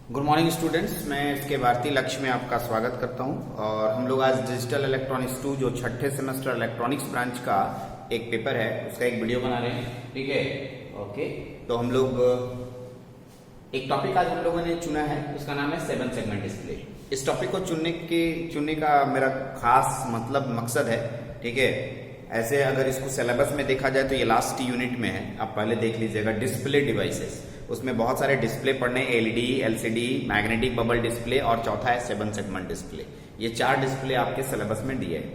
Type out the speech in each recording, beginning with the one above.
Good morning students, मैं इसके भारतीय लक्ष्य में आपका स्वागत करता हूं। और हम लोग आज डिजिटल इलेक्ट्रॉनिक्स 2 जो छठे सेमेस्टर इलेक्ट्रॉनिक्स ब्रांच का एक पेपर है उसका एक वीडियो बना रहे हैं। ठीक है, ओके। तो हम लोग एक टॉपिक आज हम लोगों ने चुना है, उसका नाम है 7 सेगमेंट डिस्प्ले। इस टॉपिक को चुनने का मेरा खास मकसद है। ठीक है, ऐसे अगर इसको सिलेबस में देखा जाए तो ये लास्ट यूनिट में है, आप पहले देख लीजिएगा। डिस्प्ले डिवाइसेस, उसमें बहुत सारे डिस्प्ले पढ़ने, LED, LCD, magnetic bubble display और चौथा है 7 सेगमेंट डिस्प्ले। ये 4 डिस्प्ले आपके सिलेबस में दिए हैं,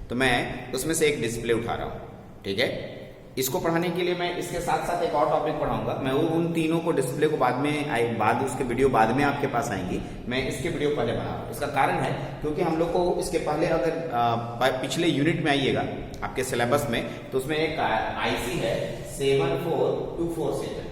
तो मैं उसमें से एक डिस्प्ले उठा रहा हूं। ठीक है, इसको पढ़ाने के लिए मैं इसके साथ साथ एक और टॉपिक पढ़ाऊंगा। मैं उन तीनों को डिस्प्ले को बाद उसके वीडियो बाद में आपके पास आएंगी। मैं इसके वीडियो पहले बना रहा हूं। इसका कारण है क्योंकि हम लोग को इसके पहले अगर पिछले यूनिट में आइएगा आपके सिलेबस में, तो उसमें एक आईसी है 74247।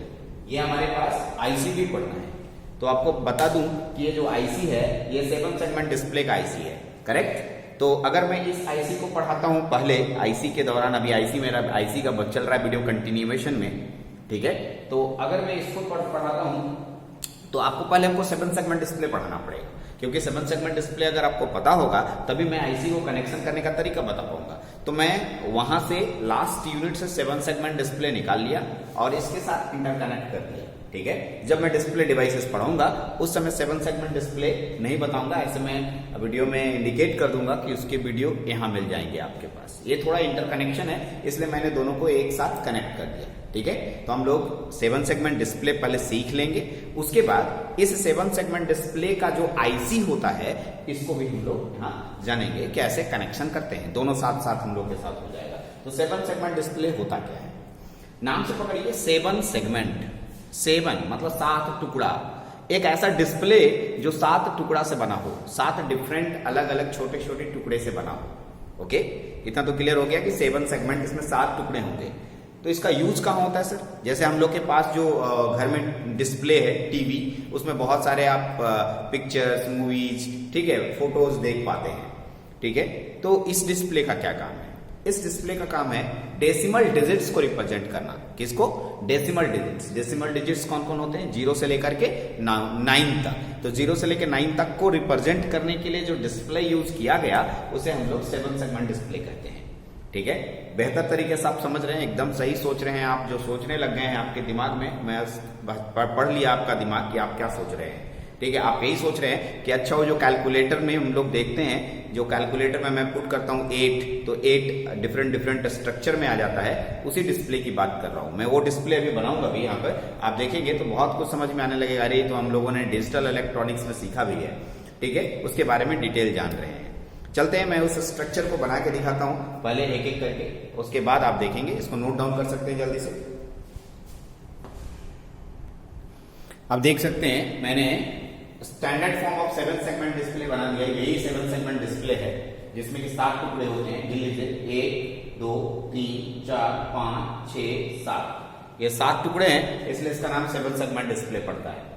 ये हमारे पास आईसी भी पढ़ना है। तो आपको बता दूं कि ये जो आईसी है ये 7 सेगमेंट डिस्प्ले का आईसी है, करेक्ट। तो अगर मैं इस आईसी को पढ़ाता हूं पहले, आईसी के दौरान, अभी आईसी का चल रहा है वीडियो कंटिन्यूएशन में। ठीक है, तो अगर मैं इसको पढ़ाता हूं तो आपको पहले हमको 7 सेगमेंट डिस्प्ले पढ़ाना पड़ेगा, क्योंकि 7 सेगमेंट डिस्प्ले अगर आपको पता होगा तभी मैं आईसी को कनेक्शन करने का तरीका बता पाऊंगा। तो मैं वहां से लास्ट यूनिट से 7 सेगमेंट डिस्प्ले निकाल लिया और इसके साथ इंटरकनेक्ट कर दिया। ठीक है, जब मैं डिस्प्ले डिवाइसेस पढ़ाऊंगा उस समय 7 सेगमेंट डिस्प्ले नहीं बताऊंगा, ऐसे मैं वीडियो में इंडिकेट कर दूंगा कि उसके वीडियो यहां मिल जाएंगे आपके पास। ये थोड़ा इंटरकनेक्शन है, इसलिए मैंने दोनों को एक साथ कनेक्ट कर दिया। ठीक है, तो हम लोग 7 सेगमेंट डिस्प्ले पहले सीख लेंगे, उसके बाद इस 7 सेगमेंट डिस्प्ले का जो आईसी होता है इसको भी हम लोग यहाँ जानेंगे कैसे कनेक्शन करते हैं। दोनों साथ साथ हम लोग के साथ हो जाएगा। तो 7 सेगमेंट डिस्प्ले होता क्या है, नाम से पकड़िए 7 सेगमेंट। 7 मतलब 7 टुकड़ा, एक ऐसा डिस्प्ले जो 7 टुकड़ा से बना हो, 7 डिफरेंट अलग अलग छोटे छोटे टुकड़े से बना हो। ओके, इतना तो क्लियर हो गया कि 7 सेगमेंट, इसमें 7 टुकड़े होंगे। तो इसका यूज कहाँ होता है सर? जैसे हम लोग के पास जो घर में डिस्प्ले है टीवी, उसमें बहुत सारे आप पिक्चर्स, मूवीज, ठीक है, फोटोज देख पाते हैं। ठीक है, तो इस डिस्प्ले का क्या काम है? इस डिस्प्ले का काम है डेसिमल डिजिट्स को रिप्रेजेंट करना। किसको? Decimal digits. डेसिमल डिजिट्स कौन कौन होते हैं? 0 से लेकर के 9 तक। तो 0 से लेकर 9 तक को रिप्रेजेंट करने के लिए जो डिस्प्ले यूज किया गया उसे हम लोग 7 सेगमेंट डिस्प्ले कहते हैं। ठीक है, बेहतर तरीके से आप समझ रहे हैं, एकदम सही सोच रहे हैं आप। जो सोचने लग गए हैं आपके दिमाग में, मैं पढ़ लिया आपका दिमाग कि आप क्या सोच रहे हैं। ठीक है, आप यही सोच रहे हैं कि अच्छा वो जो कैलकुलेटर में हम लोग देखते हैं, जो कैलकुलेटर में मैं पुट करता हूं 8, तो 8 डिफरेंट स्ट्रक्चर में आ जाता है, उसी डिस्प्ले की बात कर रहा हूं मैं। वो डिस्प्ले अभी बनाऊंगा भी, यहाँ पर आप देखेंगे तो बहुत कुछ समझ में आने लगेगा। अरे तो हम लोगों ने डिजिटल इलेक्ट्रॉनिक्स में सीखा भी है। ठीक है, उसके बारे में डिटेल जान रहे हैं। चलते हैं, मैं उस स्ट्रक्चर को बना के दिखाता हूं पहले एक एक करके, उसके बाद आप देखेंगे। इसको नोट डाउन कर सकते हैं जल्दी से। आप देख सकते हैं मैंने standard form of 7 segment display बना दिया। यही 7 सेगमेंट डिस्प्ले है जिसमें कि 7 टुकड़े होते हैं। गिन लीजिए, 1 2 3 4 5 6 7। ये 7 टुकड़े हैं, इसलिए इसका नाम 7 सेगमेंट डिस्प्ले पड़ता है।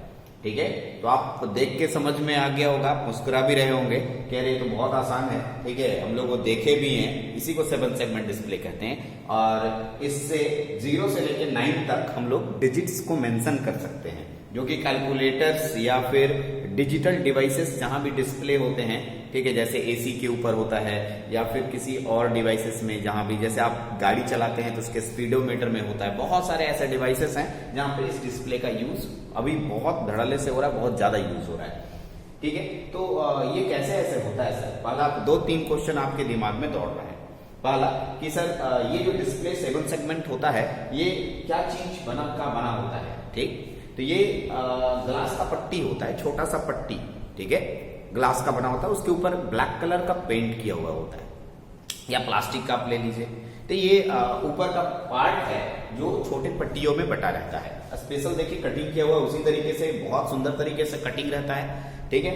ठीक है, तो आप देख के समझ में आ गया होगा, मुस्कुरा भी रहे होंगे, कह रहे तो बहुत आसान है। ठीक है, हम लोग वो देखे भी हैं, इसी को 7 सेगमेंट डिस्प्ले कहते हैं। और इससे 0 से लेकर 9 तक हम लोग डिजिट्स को मेंशन कर सकते हैं, जो कि कैलकुलेटर्स या फिर डिजिटल डिवाइसेस जहां भी डिस्प्ले होते हैं। ठीक है, जैसे एसी के ऊपर होता है या फिर किसी और डिवाइसेस में, जहां भी जैसे आप गाड़ी चलाते हैं तो उसके स्पीडोमीटर में होता है। बहुत सारे ऐसे डिवाइसेस हैं जहां पे इस डिस्प्ले का यूज अभी बहुत धड़ल्ले से हो रहा है, बहुत ज्यादा यूज हो रहा है। ठीक है, तो ये कैसे ऐसे होता है सर? पहला 2-3 क्वेश्चन आपके दिमाग में दौड़ रहा है। पहला कि सर ये जो डिस्प्ले 7 सेगमेंट होता है, ये क्या चीज बना होता है? ठीक, तो ये ग्लास का पट्टी होता है, छोटा सा पट्टी। ठीक है, ग्लास का बना होता है, उसके ऊपर ब्लैक कलर का पेंट किया हुआ होता है, या प्लास्टिक का आप ले लीजिए। तो ये ऊपर का पार्ट है जो छोटे पट्टियों में बटा रहता है। स्पेशल देखिए कटिंग किया हुआ उसी तरीके से, बहुत सुंदर तरीके से कटिंग रहता है। ठीक है,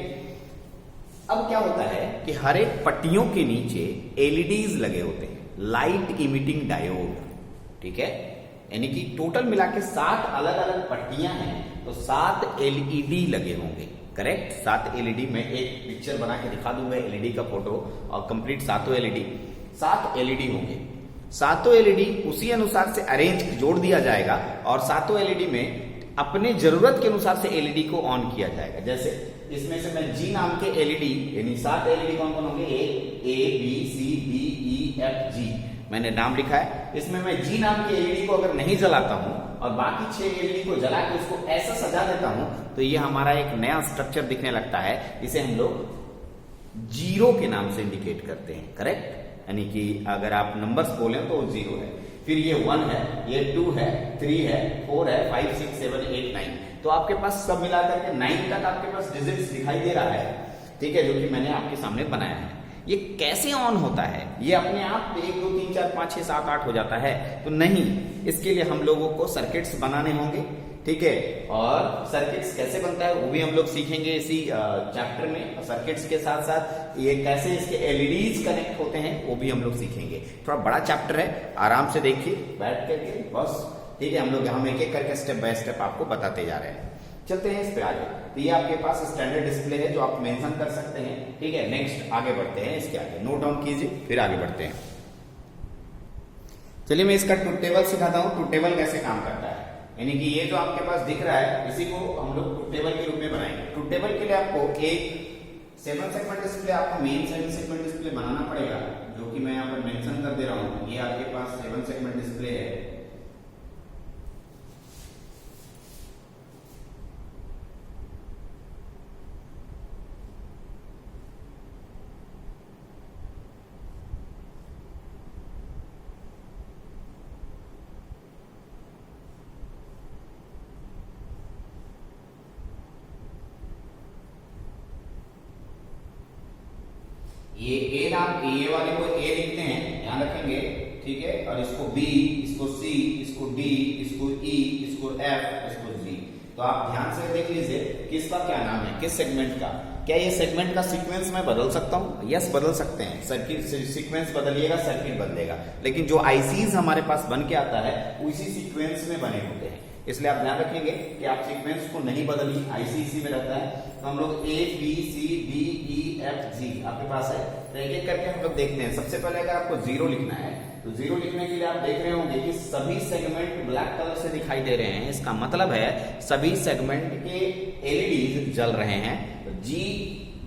अब क्या होता है कि हर एक पट्टियों के नीचे एलईडीज लगे होते हैं, लाइट इमिटिंग डायोड। ठीक है, यानी कि टोटल मिला के 7 अलग अलग पट्टियां हैं, तो 7 एलईडी लगे होंगे। Correct, 7 LED. में एक पिक्चर बना के दिखा दूंगा एलईडी का फोटो, और कंप्लीट 7 एलईडी। 7 एलईडी होंगे, 7 एलईडी उसी अनुसार से अरेंज जोड़ दिया जाएगा, और 7 एलईडी में अपने जरूरत के अनुसार से एलईडी को ऑन किया जाएगा। जैसे इसमें से मैं जी नाम के एलईडी, यानी 7 एलईडी कौन कौन होंगे, A B C D E F G, मैंने नाम लिखा है। इसमें मैं जी नाम के एलईडी को अगर नहीं जलाता हूं और बाकी 6 एलईडी को जला के उसको ऐसा सजा देता हूं तो ये हमारा एक नया स्ट्रक्चर दिखने लगता है। इसे हम लोग जीरो के नाम से इंडिकेट करते हैं, करेक्ट। यानी कि अगर आप नंबर्स बोले तो वो 0 है, फिर ये 1 है, ये 2 है, 3 है, 4 है, 5 6 7 8 9, तो आपके पास सब मिलाकर के 9 तक आपके पास डिजिट्स दिखाई दे रहा है, ठीक है, जो कि मैंने आपके सामने बनाया है। ये कैसे ऑन होता है? ये अपने आप 1 2 3 4 5 6 7 8 हो जाता है? तो नहीं, इसके लिए हम लोगों को सर्किट्स बनाने होंगे, ठीक है। और सर्किट्स कैसे बनता है वो भी हम लोग सीखेंगे इसी चैप्टर में। सर्किट्स के साथ साथ ये कैसे इसके एलईडीज कनेक्ट होते हैं वो भी हम लोग सीखेंगे। थोड़ा बड़ा चैप्टर है, आराम से देखिए बैठ करके बस, ठीक है। हम एक एक करके स्टेप बाय स्टेप आपको बताते जा रहे हैं। चलते हैं इस पे आगे। तो ये आपके पास स्टैंडर्ड डिस्प्ले है जो आप मेंशन कर सकते हैं, ठीक है। नेक्स्ट आगे बढ़ते हैं, इसके आगे नोट डाउन कीजिए, फिर आगे बढ़ते हैं। चलिए मैं इसका ट्रुथ टेबल सिखाता हूं, ट्रुथ टेबल कैसे काम करता है। यानी कि ये जो आपके पास दिख रहा है इसी को हम लोग ट्रुथ टेबल के रूप में बनाएंगे। ट्रुथ टेबल के लिए आपको एक 7 सेगमेंट डिस्प्ले, आपको मेन 7 सेगमेंट डिस्प्ले बनाना पड़ेगा, जो कि मैं यहाँ पर मेंशन कर दे रहा हूँ। ये आपके पास 7 सेगमेंट डिस्प्ले है। ये ए नाम, ये वाले को ए लिखते हैं, ध्यान रखेंगे, ठीक है। और इसको बी, इसको सी, इसको डी, इसको ई, इसको एफ, इसको जी। तो आप ध्यान से देख लीजिए किसका क्या नाम है, किस सेगमेंट का। क्या ये सेगमेंट का सीक्वेंस मैं बदल सकता हूँ? यस, बदल सकते हैं। सर्किट सीक्वेंस बदलिएगा, सर्किट बदलेगा, लेकिन जो आईसीज हमारे पास बन के आता है उसी सीक्वेंस में बने होते हैं। इसलिए आप ध्यान रखेंगे कि आप सीक्वेंस को नहीं बदलिए, आईसी इसी में रहता है। तो हम लोग A B C D E F G आपके पास है। तो एक एक करके हम लोग देखते हैं। सबसे पहले अगर आपको 0 लिखना है तो 0 लिखने के लिए आप देख रहे होंगे कि सभी सेगमेंट ब्लैक कलर से दिखाई दे रहे हैं। इसका मतलब है सभी सेगमेंट के एलईडीज जल रहे हैं। जी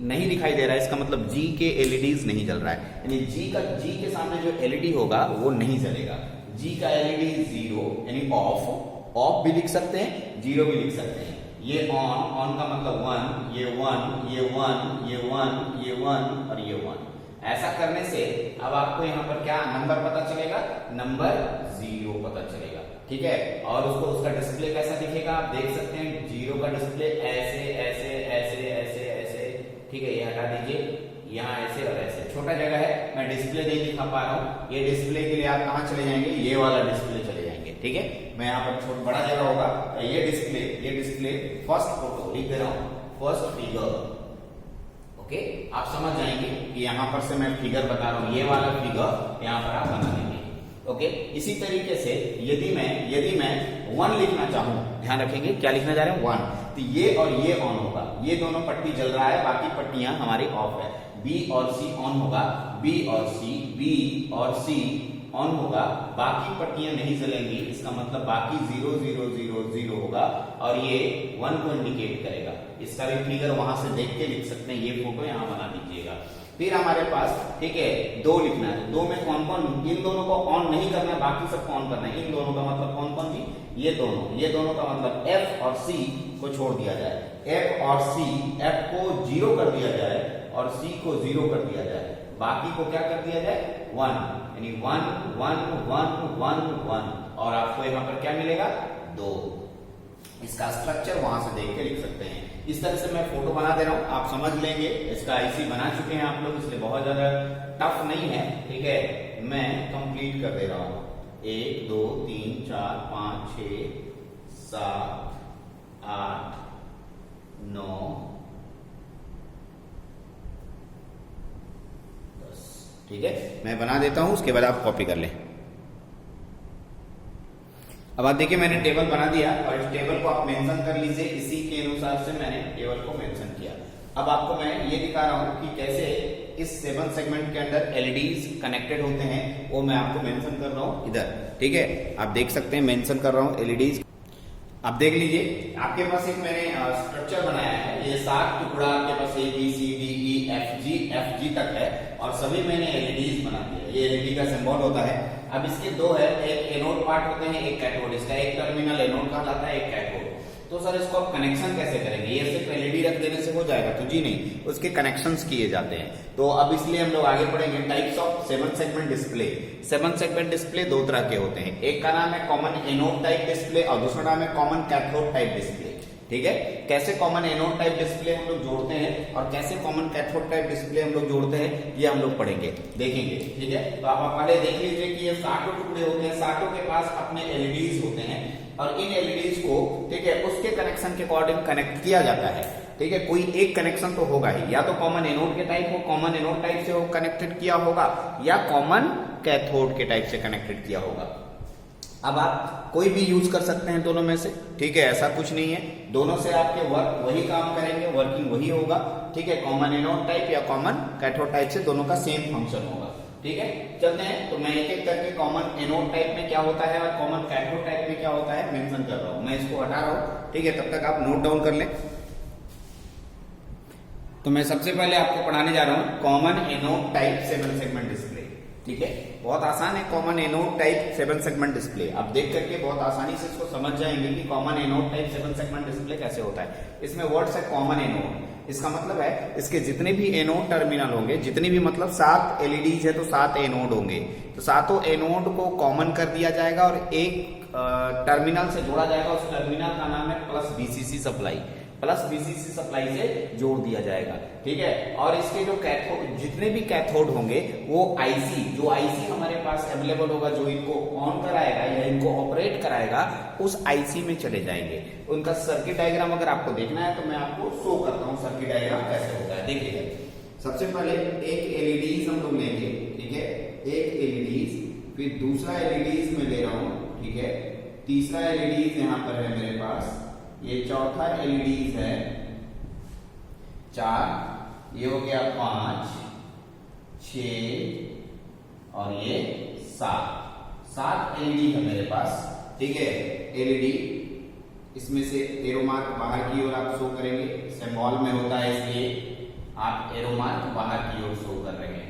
नहीं दिखाई दे रहा है, इसका मतलब जी के एलईडीज नहीं जल रहा है, यानी जी के सामने जो एलईडी होगा वो नहीं जलेगा। जी का एलईडी 0 यानी ऑफ भी लिख सकते हैं, 0 भी लिख सकते हैं। ये ऑन का मतलब 1, ये 1, ये 1, ये 1, ये 1 और ये 1। ऐसा करने से अब आपको यहाँ पर क्या नंबर पता चलेगा? नंबर 0 पता चलेगा, ठीक है। और उसका डिस्प्ले कैसा दिखेगा आप देख सकते हैं। 0 का डिस्प्ले ऐसे ऐसे ऐसे ऐसे ऐसे, ठीक है। ये हटा दीजिए, यहाँ ऐसे और ऐसे, छोटा जगह है, मैं डिस्प्ले नहीं दिखा पा रहा हूँ। ये डिस्प्ले के लिए आप कहाँ चले जाएंगे? ये वाला डिस्प्ले चले जाएंगे, ठीक है। मैं यहाँ पर छोटा बड़ा जगह होगा, ये डिस्प्ले फर्स्ट फोटो लिख दे रहा हूँ, फर्स्ट फिगर, ओके। आप समझ जाएंगे कि यहाँ पर से मैं फिगर बता रहा हूँ, ये वाला फिगर यहाँ पर आप बना देंगे, ओके। इसी तरीके से यदि मैं 1 लिखना चाहूँ, ध्यान रखेंगे क्या लिखना जा रहे हैं? 1। तो ये और ये ऑन होगा, ये दोनों पट्टी जल रहा है, बाकी पट्टियां हमारी ऑफ है। बी और सी ऑन होगा, बी और सी ऑन होगा, बाकी पट्टियां नहीं जलेंगी। इसका मतलब बाकी 0 0 0 0 होगा और ये 1 को इंडिकेट करेगा। इसका भी फिगर वहां से देख के लिख सकते हैं, ये फोटो यहां बना दीजिएगा। फिर हमारे पास, ठीक है, 2 लिखना है। 2 में कौन कौन? इन दोनों को ऑन नहीं करना है, बाकी सबको ऑन करना है। इन दोनों का मतलब कौन कौन जी? ये दोनों का मतलब F और C को छोड़ दिया जाए। F और C, F को 0 कर दिया जाए और C को 0 कर दिया जाए, बाकी को क्या कर दिया जाए? 1, यानी 1 1 1 1 1, और आपको यहाँ पर क्या मिलेगा? 2। इसका स्ट्रक्चर वहां से देख के लिख सकते हैं। इस तरह से मैं फोटो बना दे रहा हूं, आप समझ लेंगे। इसका आईसी बना चुके हैं आप लोग, इसलिए बहुत ज्यादा टफ नहीं है, ठीक है। मैं कंप्लीट कर दे रहा हूं। 1 2 3 4 5 6 7 8 9 10, ठीक है। मैं बना देता हूं, उसके बाद आप कॉपी कर लें। अब आप देखिए मैंने टेबल बना दिया और इस टेबल को आप मेंशन कर लीजिए। इसी के अनुसार से मैंने टेबल को मेंशन किया। अब आपको मैं ये दिखा रहा हूं कि कैसे इस 7 सेगमेंट के अंदर एलईडीज कनेक्टेड होते हैं, वो मैं आपको मेंशन कर रहा हूं इधर, ठीक है। आप देख सकते हैं मेंशन कर रहा हूं एलईडीज। अब देख लीजिए, आपके पास एक मैंने स्ट्रक्चर बनाया है, ये 7 टुकड़ा आपके पास A B C D E F G तक है और सभी मैंने एलईडीज बना दिए। ये एलईडी का सिंबल होता है। अब इसके दो है, एक एनोड पार्ट होते हैं, एक कैथोड। इसका एक टर्मिनल एनोड का जाता है, एक कैथोड। तो सर इसको आप कनेक्शन कैसे करेंगे? ये सिर्फ एलईडी रख देने से हो जाएगा? तो जी नहीं, उसके कनेक्शंस किए जाते हैं। तो अब इसलिए हम लोग आगे पढ़ेंगे types of 7 segment display. 7 segment display दो तरह के होते हैं, एक का नाम है कॉमन एनोड टाइप डिस्प्ले और दूसरा नाम है कॉमन कैथोड टाइप डिस्प्ले। ठीक है, कैसे कॉमन एनोड टाइप डिस्प्ले हम लोग जोड़ते हैं और कैसे कॉमन कैथोड टाइप डिस्प्ले हम लोग जोड़ते हैं, ये हम लोग पढ़ेंगे, देखेंगे। ठीक है, तो आप पहले देख लीजिए कि ये 7 टुकड़े होते हैं, 7 के पास अपने एलईडीज होते हैं और इन एलईडीज को, ठीक है, उसके कनेक्शन के अकॉर्डिंग कनेक्ट किया जाता है। ठीक है, कोई एक कनेक्शन तो होगा ही, या तो कॉमन एनोड के टाइप हो, कॉमन एनोड टाइप से वो कनेक्टेड किया होगा, या कॉमन कैथोड के टाइप से कनेक्टेड किया होगा। अब आप कोई भी यूज कर सकते हैं दोनों में से। ठीक है, ऐसा कुछ नहीं है, दोनों से आपके वर्क वही काम करेंगे, वर्किंग वही होगा। ठीक है, कॉमन एनोड टाइप या कॉमन कैथोड टाइप से दोनों का सेम फंक्शन होगा। ठीक है, चलते हैं। तो मैं एक एक करके कॉमन एनोड टाइप में क्या होता है और कॉमन कैथोड टाइप में क्या होता है मेंशन कर रहा हूं। मैं इसको हटा रहा हूं, ठीक है, तब तक आप नोट डाउन कर लें। तो मैं सबसे पहले आपको पढ़ाने जा रहा हूं common anode type 7 segment display. ठीक है, बहुत आसान है common anode type 7 segment display. आप देख करके बहुत आसानी से इसको समझ जाएंगे कि common anode type 7 segment display कैसे होता है। इसमें वर्ड्स है कॉमन एनोड, इसका मतलब है इसके जितने भी एनोड टर्मिनल होंगे, जितनी भी मतलब 7 एलईडीज है तो 7 एनोड होंगे, तो सातों एनोड को कॉमन कर दिया जाएगा और एक टर्मिनल से जोड़ा जाएगा। उस टर्मिनल का नाम है plus VCC supply, plus VCC supply से जोड़ दिया जाएगा। ठीक है, और इसके जो कैथोड, जितने भी कैथोड होंगे वो आईसी, जो आईसी हमारे पास अवेलेबल होगा, जो इनको ऑन कराएगा या इनको ऑपरेट कराएगा, उस आईसी में चले जाएंगे। उनका सर्किट डायग्राम अगर आपको देखना है तो मैं आपको शो करता हूं सर्किट डायग्राम कैसे होता है। देखिए, सबसे पहले एक एलईडीज हम लोग लेंगे। ठीक है, एक एलईडीज, फिर दूसरा एलईडीज में ले रहा हूं। ठीक है, तीसरा एलईडीज यहां पर है मेरे पास, ये चौथा एलईडीज है 4, ये हो गया 5, 6 और ये 7 एलईडी है मेरे पास। ठीक है, एलईडी, इसमें से एरो मार्क बाहर की ओर आप शो करेंगे, सिंबल में होता है इसलिए आप एरो मार्क बाहर की ओर शो कर रहे हैं।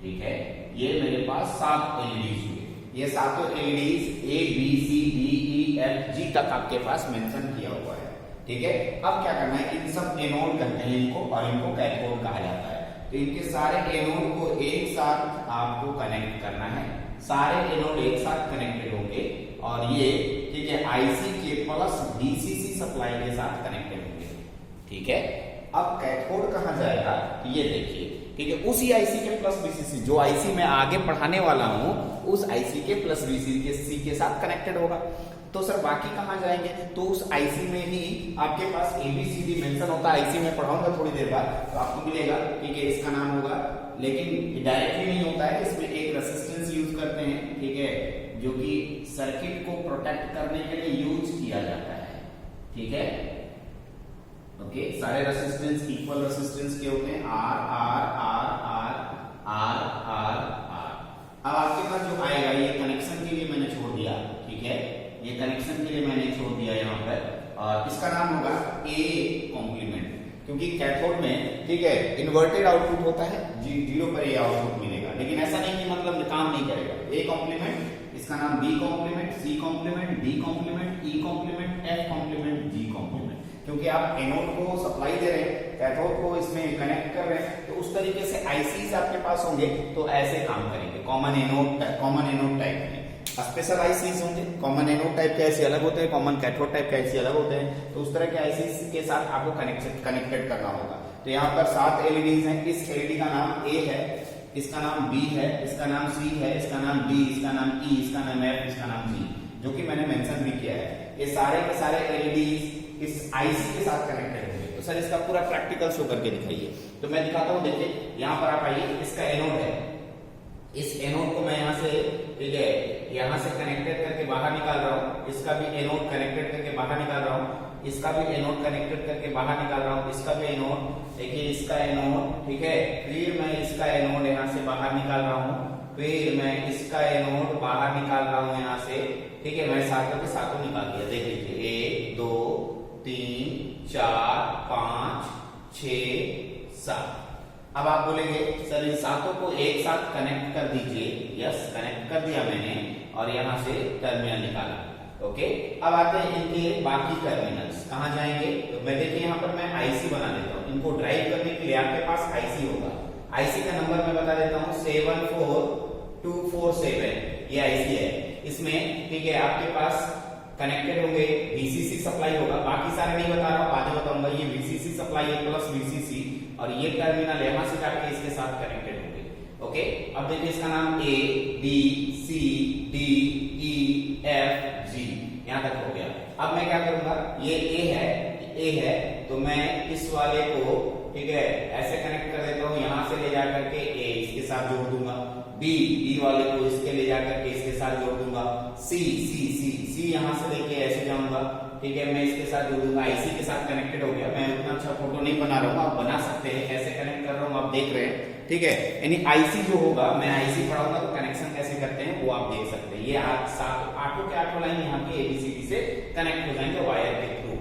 ठीक है, ये मेरे पास 7 एलईडीज हुए। ये सातों LEDs A B C D E F G तक आपके पास मेंशन किया हुआ है। ठीक है, अब क्या करना है, इन सब एनोड कहते हैं इनको और इनको कैथोड कहा जाता है। तो इनके सारे एनोड को एक साथ आपको कनेक्ट करना है, सारे एनोड एक साथ कनेक्टेड होंगे और ये, ठीक है, आईसी के प्लस डीसीसी सप्लाई के साथ कनेक्टेड होंगे। ठीक है, अब कैथोड कहां जाएगा, ये देखिए। ठीक है, उसी आईसी के प्लस वीसीसी, जो आईसी मैं आगे पढ़ाने वाला हूं, उस आईसी के प्लस वीसीसी के साथ कनेक्टेड होगा। तो सर बाकी कहां जाएंगे, तो उस आईसी में ही आपके पास एबीसीडी मेंशन होता है। आईसी में पढ़ाऊंगा थोड़ी देर बाद तो आपको मिलेगा। ठीक है, इसका नाम होगा, लेकिन डायरेक्टली नहीं होता है, इसमें एक रेसिस्टेंस यूज करते हैं। ठीक है, जो कि सर्किट को प्रोटेक्ट करने के लिए यूज किया जाता है। ठीक है, ओके, सारे रेसिस्टेंस इक्वल रेसिस्टेंस के होते हैं, R R R R R R R. अब आपके पास जो आएगा, ये कनेक्शन के लिए मैंने छोड़ दिया। ठीक है, ये कनेक्शन के लिए मैंने छोड़ दिया यहाँ पर, और इसका नाम होगा ए कॉम्प्लीमेंट, क्योंकि कैथोड में, ठीक है, इन्वर्टेड आउटपुट होता है, 0 पर ये आउटपुट मिलेगा, लेकिन ऐसा नहीं कि मतलब काम नहीं करेगा। ए कॉम्प्लीमेंट, इसका नाम B complement, C complement, D complement, E complement, F complement, G complement. क्योंकि आप एनोड को सप्लाई दे रहे हैं, कैथोड को इसमें कनेक्ट कर रहे हैं, तो उस तरीके से आईसीज आपके पास होंगे तो ऐसे काम करेंगे। कॉमन एनोड टाइप में स्पेशल आईसीज होंगे। कॉमन एनोड टाइप के आईसी अलग होते हैं, कॉमन कैथोड टाइप के आईसी अलग होते हैं। तो उस तरह के आईसी के साथ आपको कनेक्टेड करना होगा। तो यहाँ पर 7 एलईडीज हैं। इस एलईडी का नाम ए है, इसका नाम बी है, इसका नाम सी है, इसका नाम डी, इसका नाम ई, इसका नाम एफ, इसका नाम जी, जो कि मैंने मेंशन भी किया है। ये सारे के सारे एलईडीज इस आईसी के साथ कनेक्टेड होंगे। तो सर इसका पूरा प्रैक्टिकल शो करके दिखाइए। तो मैं दिखाता हूँ, देखिए यहाँ पर आप आइए, इसका एनोड है, इस एनोड को मैं यहाँ से, ठीक है, यहाँ से कनेक्टेड करके बाहर निकाल रहा हूँ, इसका भी एनोड कनेक्टेड करके बाहर निकाल रहा हूँ, इसका भी एनोड कनेक्टेड करके बाहर निकाल रहा हूँ, इसका भी एनोड, देखिए इसका एनोड, ठीक है, फिर मैं इसका एनोड यहाँ से बाहर निकाल रहा हूँ, फिर मैं इसका एनोड बाहर निकाल रहा हूँ यहाँ से। ठीक है, मैं सातों के सातों निकाल दिया, देख लीजिए 1 2 3 4 5 6 7। अब आप बोलेंगे सर इन सातों को एक साथ कनेक्ट कर दीजिए। यस, कनेक्ट कर दिया मैंने और यहां से टर्मिनल निकाला। ओके, अब आते हैं इनके बाकी टर्मिनल्स कहां जाएंगे। तो मैं देखिए यहाँ पर मैं आईसी बना देता हूँ। इनको ड्राइव करने के लिए आपके पास आईसी होगा। आईसी का नंबर मैं बता देता हूँ 74247। ये आईसी है। इसमें ठीक है आपके पास कनेक्टेड होंगे, वीसीसी सप्लाई होगा। बाकी सारे नहीं बता रहा हूं, बाद में बताऊंगा। ये वीसीसी सप्लाई है प्लस वीसीसी, और ये टर्मिनल यहां से जाके इसके साथ कनेक्टेड होंगे। ओके, अब देखिए इसका नाम A B C D E F G यहां तक हो गया। अब मैं क्या करूंगा, ये ए है तो मैं इस वाले को ठीक है ऐसे कनेक्ट कर देता हूं, यहां से ले जाकर के ए इसके साथ जोड़ दूंगा। बी वाले को इसके ले जाकर के इसके साथ जोड़ दूंगा। सी यहां से लेके ऐसे जाऊंगा। ठीक है, मैं इसके साथ जोड़ दूंगा। आईसी के साथ कनेक्टेड हो गया। मैं उतना अच्छा फोटो नहीं बना रहा हूँ, आप बना सकते हैं। कैसे कनेक्ट कर रहा हूँ आप देख रहे हैं। ठीक है, यानी आईसी जो होगा, मैं आईसी पढ़ाऊंगा तो कनेक्शन कैसे करते हैं वो आप देख सकते हैं। ये आठों के आठों लाइन यहाँ की एबीसीडी से कनेक्ट हो जाएंगे वायर के थ्रू।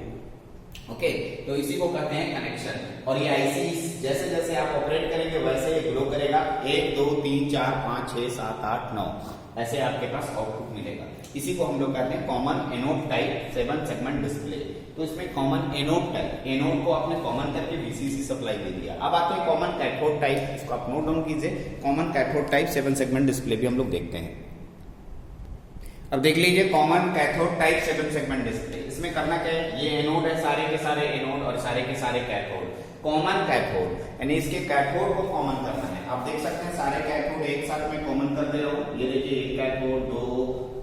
ओके, तो इसी को कहते हैं कनेक्शन। और ये आईसी जैसे जैसे आप ऑपरेट करेंगे वैसे ग्लो करेगा। 1 2 3 4 5 6 7 8 9 ऐसे आपके पास आउटपुट मिलेगा। इसी को हम लोग कहते हैं common anode type 7 segment display. तो इसमें कॉमन एनोड टाइप, एनोड को आपने कॉमन करके वीसीसी सप्लाई दे दिया। अब आते हैं कॉमन कैथोड टाइप। इसको आप नोट डाउन कीजिए। Common cathode type 7 segment display भी हम लोग देखते हैं। अब देख लीजिए common cathode type 7 segment display. इसमें करना क्या है, ये एनोड है, सारे के सारे एनोड और सारे के सारे कैथोड। कॉमन कैथोड यानी इसके कैथोड को कॉमन करना है। आप देख सकते हैं सारे कैथोड एक साथ में कॉमन कर दे रहा हूं। ये देखिए एक कैथोड 2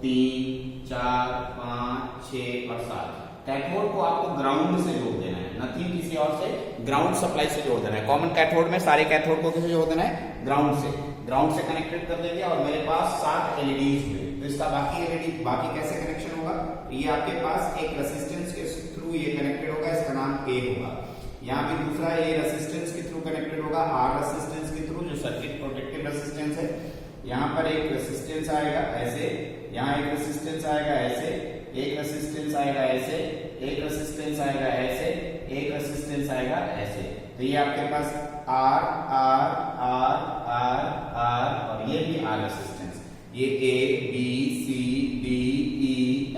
3 4 5 6 और 7। कैथोड को आपको ग्राउंड से जोड़ देना है, नथिंग किसी और से, ग्राउंड सप्लाई से जोड़ देना है। कॉमन कैथोड में सारे कैथोड को किसे जोड़ देना है, ग्राउंड से। ग्राउंड से कनेक्टेड कर देंगे और मेरे पास 7 एलईडीज हुए। तो इसका बाकी एलईडी बाकी कैसे कनेक्शन होगा, ये आपके पास एक रेजिस्टेंस के थ्रू ये कनेक्टेड होगा, इसका नाम ए होगा। यहाँ पे दूसरा ये रेजिस्टेंस के थ्रू कनेक्टेड होगा, आर रेजिस्टेंस के थ्रू, जो सर्किट प्रोटेक्टिव रेजिस्टेंस है। यहाँ पर एक रेजिस्टेंस आएगा ऐसे, यहाँ एक रेजिस्टेंस आएगा ऐसे, एक रेजिस्टेंस आएगा ऐसे, एक रेजिस्टेंस आएगा ऐसे, एक रेजिस्टेंस आएगा ऐसे। तो ये आपके पास R R R R R और ये भी आर रेजिस्टेंस। ये A B C D E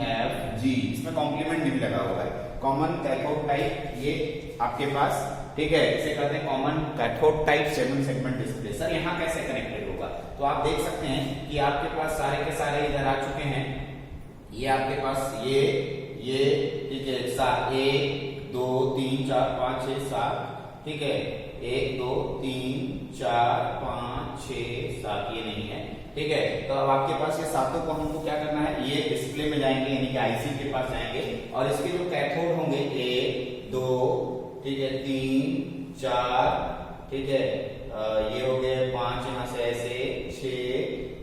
F G, इसमें कॉम्प्लीमेंट भी लगा हुआ है। कॉमन कैथोड टाइप ये आपके पास ठीक है, इसे कहते हैं common cathode type 7 segment display. Sir यहाँ कैसे कनेक्टेड होगा, तो आप देख सकते हैं कि आपके पास सारे के सारे इधर आ चुके हैं। ये आपके पास ये ठीक है, 1 2 3 4 5 6 7 ठीक है, 1 2 3 4 5 6 7 ये नहीं है। ठीक है, तो अब आपके पास ये सातों को हमको क्या करना है, ये डिस्प्ले में जाएंगे यानी कि आईसी के पास जाएंगे और इसके जो कैथोड होंगे 1 2 ठीक है 3 4 ठीक है, ये हो गए 5 यहाँ से ऐसे 6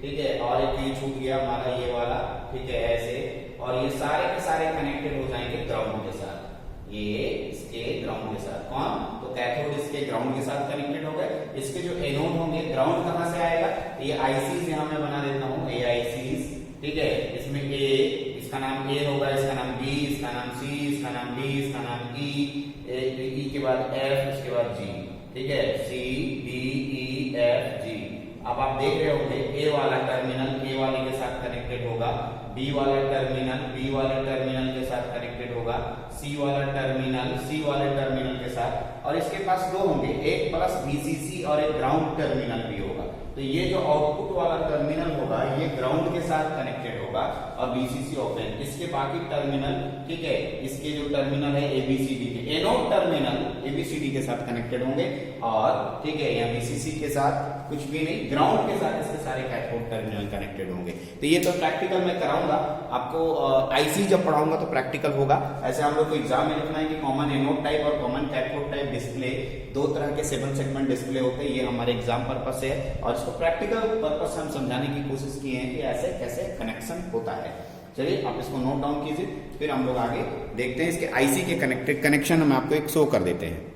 ठीक है, और एक ये छूट गया हमारा ये वाला ठीक है ऐसे, और ये सारे के सारे कनेक्टेड हो जाएंगे ग्राउंड के साथ। ये इसके ग्राउंड के साथ, कौन, तो कैथोड इसके ग्राउंड के साथ कनेक्टेड हो गए। इसके जो एनोड होंगे, ग्राउंड कहां से आएगा, ये आईसीज यहाँ मैं बना देता हूँ, ए आईसीज ठीक है। इसमें ए, इसका नाम ए होगा, इसका नाम बी, इसका नाम सी, इसका नाम डी, इसका नाम ई के बाद एफ, इसके बाद जी ठीक है, सी डी ई एफ जी। अब आप देख रहे होंगे ए वाला टर्मिनल ए वाले के साथ कनेक्टेड होगा, बी वाला टर्मिनल बी वाले टर्मिनल के साथ कनेक्टेड होगा, सी वाला टर्मिनल सी वाले टर्मिनल के साथ, और इसके पास दो होंगे, एक प्लस वीसीसी और एक ग्राउंड टर्मिनल भी होगा। तो ये जो आउटपुट वाला टर्मिनल होगा ये ग्राउंड के साथ कनेक्टेड होगा और बीसीसी ओपन। इसके बाकी टर्मिनल ठीक है, इसके जो टर्मिनल है एबीसीडी के, एनोड टर्मिनल एबीसीडी के साथ कनेक्टेड होंगे और ठीक है यहाँ बीसीसी के साथ कुछ भी नहीं, ग्राउंड के साथ इसके सारे कैथोड टर्मिनल कनेक्टेड होंगे। तो ये तो प्रैक्टिकल में कराऊंगा आपको, आईसी जब पढ़ाऊंगा तो प्रैक्टिकल होगा। ऐसे हम लोग को एग्जाम में लिखना है कि कॉमन एनोड टाइप और कॉमन कैथोड टाइप डिस्प्ले, दो तरह के 7 सेगमेंट डिस्प्ले होते हैं। ये हमारे एग्जाम पर्पस है और इसको प्रैक्टिकल पर्पस से हम समझाने की कोशिश किए हैं कि ऐसे कैसे कनेक्शन होता है। चलिए आप इसको नोट डाउन कीजिए, फिर हम लोग आगे देखते हैं। इसके आईसी के कनेक्टेड कनेक्शन हम आपको एक शो कर देते हैं।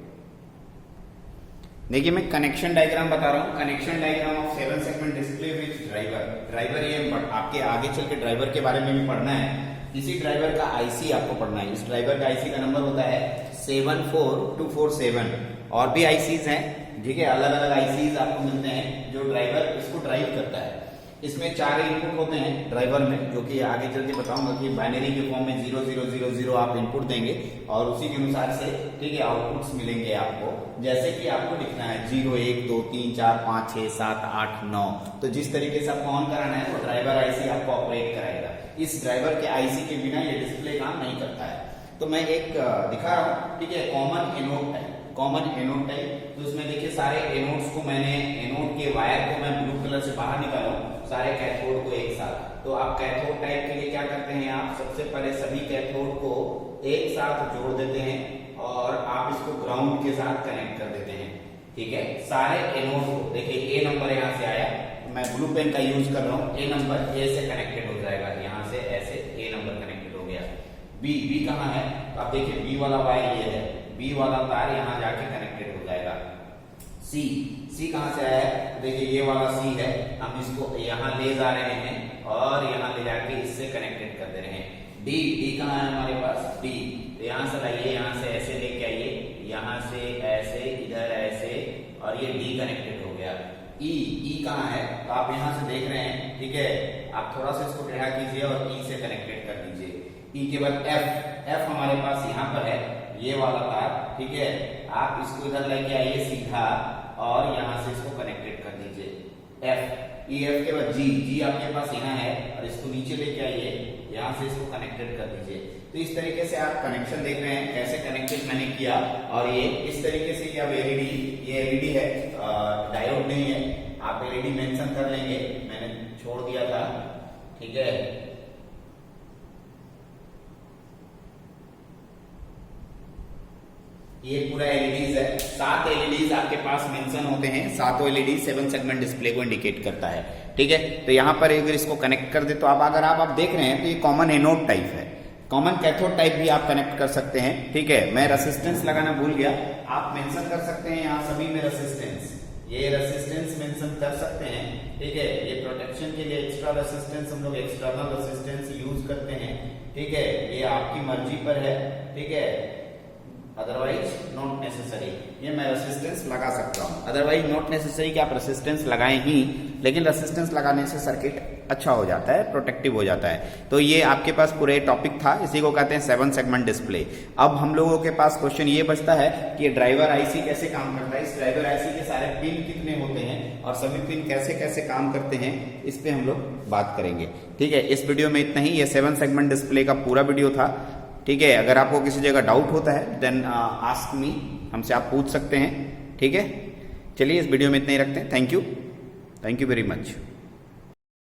देखिए मैं कनेक्शन डायग्राम बता रहा हूँ, connection diagram of 7 segment display with driver. Driver ये आपके आगे चल के ड्राइवर के बारे में भी पढ़ना है। इसी ड्राइवर का आईसी आपको पढ़ना है। इस ड्राइवर का आईसी का नंबर होता है 74247। और भी आईसीज हैं, ठीक है, अलग अलग आईसीज आपको मिलते हैं जो ड्राइवर इसको ड्राइव करता है। इसमें 4 इनपुट होते हैं ड्राइवर में, जो कि आगे चल के बताऊंगा कि बाइनरी के फॉर्म में 0000 आप इनपुट देंगे और उसी के अनुसार से, ठीक है, आउटपुट्स मिलेंगे आपको। जैसे कि आपको लिखना है 0 1 2 3 4 5 6 7 8 9। तो जिस तरीके से आपको ऑन कराना है वो ड्राइवर आईसी आपको ऑपरेट कराएगा। इस ड्राइवर के आईसी के बिना ये डिस्प्ले काम नहीं करता है। तो मैं एक दिखा रहा हूँ, ठीक है, common anode type. Common anode type, तो इसमें देखिए सारे एनोड्स को मैंने, एनोड के वायर को मैं ब्लू कलर से बाहर निकाला हूँ, सारे कैथोड को एक साथ। तो आप कैथोड टाइप के लिए क्या करते हैं, आप सबसे पहले सभी कैथोड को एक साथ जोड़ देते हैं और आप इसको ग्राउंड के साथ कनेक्ट कर देते हैं, ठीक है। सारे एनोड को देखिए, ए नंबर यहाँ से आया, मैं ब्लू पेन का यूज कर रहा हूँ, ए नंबर ए से कनेक्टेड हो जाएगा, यहाँ से ऐसे ए नंबर कनेक्टेड हो गया। बी कहाँ है, तो आप देखिए बी वाला वायर ये है, बी वाला तार यहाँ जाके कनेक्टेड हो जाएगा। सी कहाँ से आया है, देखिए ये वाला सी है, हम इसको यहाँ ले जा रहे हैं और यहाँ ले जाके इससे कनेक्टेड कर दे रहे हैं। डी कहाँ है हमारे पास, डी, तो यहाँ से लाइए, यहाँ से ऐसे लेके आइए, यहाँ से ऐसे, इधर ऐसे, और ये डी कनेक्टेड हो गया। ई कहाँ है, तो आप यहाँ से देख रहे हैं, ठीक है, आप थोड़ा सा इसको टेढ़ा कीजिए और ई से कनेक्टेड कर दीजिए। ई के बाद एफ हमारे पास यहाँ पर है, ये वाला तार, ठीक है, आप इसको इधर लेके आइए सीधा और यहाँ से इसको कनेक्टेड कर दीजिए। एफ के बाद जी आपके पास यहाँ है और इसको नीचे लेके आइए, यहाँ से इसको कनेक्टेड कर दीजिए। तो इस तरीके से आप कनेक्शन देख रहे हैं कैसे कनेक्टेड मैंने किया। और ये इस तरीके से अब ये एलईडी है, डायोड नहीं है, आप एलईडी मेंशन कर लेंगे, मैंने छोड़ दिया था, ठीक है। ये पूरा एलईडीज है, 7 एलईडीज आपके पास मेंशन होते हैं, 7 एलईडी 7 सेगमेंट डिस्प्ले को इंडिकेट करता है, ठीक है। तो यहाँ पर अगर इसको कनेक्ट कर दे तो अगर आप देख रहे हैं तो ये कॉमन एनोड टाइप है। कॉमन कैथोड टाइप भी आप कनेक्ट कर सकते हैं, ठीक है। मैं रेसिस्टेंस लगाना भूल गया, आप मेंशन कर सकते हैं यहाँ सभी में रेसिस्टेंस, ये रेसिस्टेंस मेंशन कर सकते हैं, ठीक है। ये प्रोटेक्शन के लिए एक्स्ट्रा रेसिस्टेंस हम लोग एक्सटर्नल रेसिस्टेंस यूज करते हैं, ठीक है, ये आपकी मर्जी पर है, ठीक है, अदरवाइज नॉट नेसेसरी। ये मैं रेसिस्टेंस लगा सकता हूँ, अदरवाइज नॉट नेसेसरी कि आप रेसिस्टेंस लगाएं ही, लेकिन रेसिस्टेंस लगाने से सर्किट अच्छा हो जाता है, प्रोटेक्टिव हो जाता है। तो ये आपके पास पूरे टॉपिक था, इसी को कहते हैं 7 सेगमेंट डिस्प्ले। अब हम लोगों के पास क्वेश्चन ये बचता है कि ड्राइवर आईसी कैसे काम करता है, इस ड्राइवर आईसी के सारे पिन कितने होते हैं और सभी पिन कैसे कैसे काम करते हैं, इस पे हम लोग बात करेंगे, ठीक है। इस वीडियो में इतना ही, ये 7 सेगमेंट डिस्प्ले का पूरा वीडियो था, ठीक है। अगर आपको किसी जगह डाउट होता है देन आस्क मी, हमसे आप पूछ सकते हैं, ठीक है। चलिए इस वीडियो में इतना ही रखते हैं। Thank you very much.